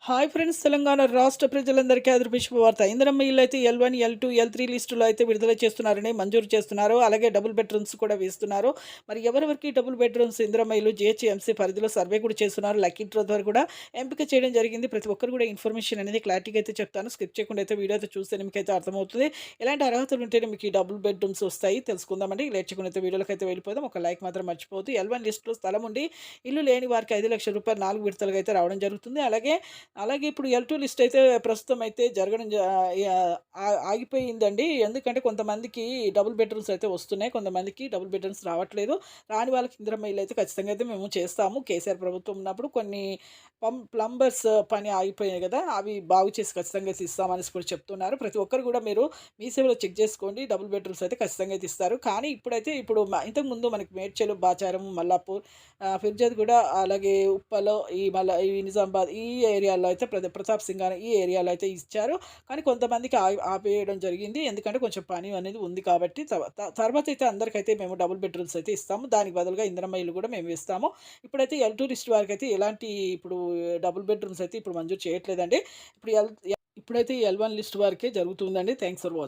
Hi friends, Telangana రాష్ట్ర ప్రజలందరికీ అదృష్ట శుభవార్త. ఇందిరమ్మ ఇల్లు అయితే L1, L2, L3 లిస్టులో అయితే విడుదల చేస్తున్నారని మంజూరు చేస్తున్నారు. అలాగే డబుల్ బెడ్‌రూమ్స్ కూడా వేస్తున్నారు. మరి ఎవరెవరికి డబుల్ బెడ్‌రూమ్స్ ఇందిరమ్మ ఇల్లు జీహెచ్ఎంసీ పరిధిలో సర్వే కూడా చేస్తున్నారు. లక్కీ డ్రా ద్వారా కూడా ఎంపిక చేయడం జరిగింది. ప్రతి ఒక్కరు కూడా ఇన్ఫర్మేషన్ అనేది క్లారిటీగా అయితే చెప్తాను. స్కిప్ చేయకుండా అయితే వీడియో అయితే చూస్తే మీకైతే అర్థమవుతుంది. ఎలాంటి అర్హతలు ఉంటేనే మీకు ఈ డబుల్ బెడ్‌రూమ్స్ వస్తాయి తెలుసుకుందామండి. లేట్ చేయకుండా అయితే వీడియోలోకి అయితే వెళ్ళిపోదాం. ఒక లైక్ మాత్రం మర్చిపోవద్దు. L1 లిస్టులో స్థలం ఉండి ఇల్లు లేని వారికి రూ. 5,00,000 4 విడతలుగా అయితే రావడం జరుగుతుంది. అలాగే ఇప్పుడు L2 లిస్ట్ అయితే ప్రస్తుతం అయితే జరగడం ఆగిపోయిందండి. ఎందుకంటే కొంతమందికి డబుల్ బెడ్‌రూమ్స్ అయితే వస్తున్నాయి. కొంతమందికి డబుల్ బెడ్‌రూమ్స్ రావట్లేదు. రాని వాళ్ళకి ఇందిరమ్మ ఇల్లు అయితే ఖచ్చితంగా అయితే మేము చేస్తాము. కేసీఆర్ ప్రభుత్వం ఉన్నప్పుడు కొన్ని ప్లంబర్స్ పని ఆగిపోయాయి గదా! అవి బాగు చేసి ఖచ్చితంగా అయితే ఇస్తామనేసి కూడా చెప్తున్నారు. ప్రతి ఒక్కరు గూడా మీరు మీ సేవలో చెక్ జేసుకోండి. డబుల్ బెడ్‌రూమ్స్ అయితే ఖచ్చితంగా అయితే ఇస్తారు. కానీ ఇప్పుడైతే ఇంతకుముందు మనకి మేడ్చల్, బాచారం, మల్లాపూర్, ఫిర్జాద్‌గూడ, అలాగే ఉప్పలో, ఈ నిజామాబాద్ ఈ ఏరియాలో అయితే ప్రతాప్ సింగారం ఈ ఏరియాలో అయితే ఇచ్చారు. కానీ కొంతమందికి ఆపేయడం జరిగింది. ఎందుకంటే కొంచెం పని అనేది ఉంది కాబట్టి తర్వాత అయితే అందరికైతే మేము డబుల్ బెడ్‌రూమ్స్ అయితే ఇస్తాము. దానికి బదులుగా ఇందిరమ్మ ఇల్లు కూడా మేము ఇస్తాము. ఇప్పుడైతే L2 లిస్ట్ వారికైతే ఎలాంటి డబుల్ బెడ్‌రూమ్స్ అయితే ఇప్పుడు మంజూరు చేయట్లేదండి. ఇప్పుడు ఎల్ ఇప్పుడైతే L1 లిస్ట్ వారికే జరుగుతుందండి. Thanks for watching.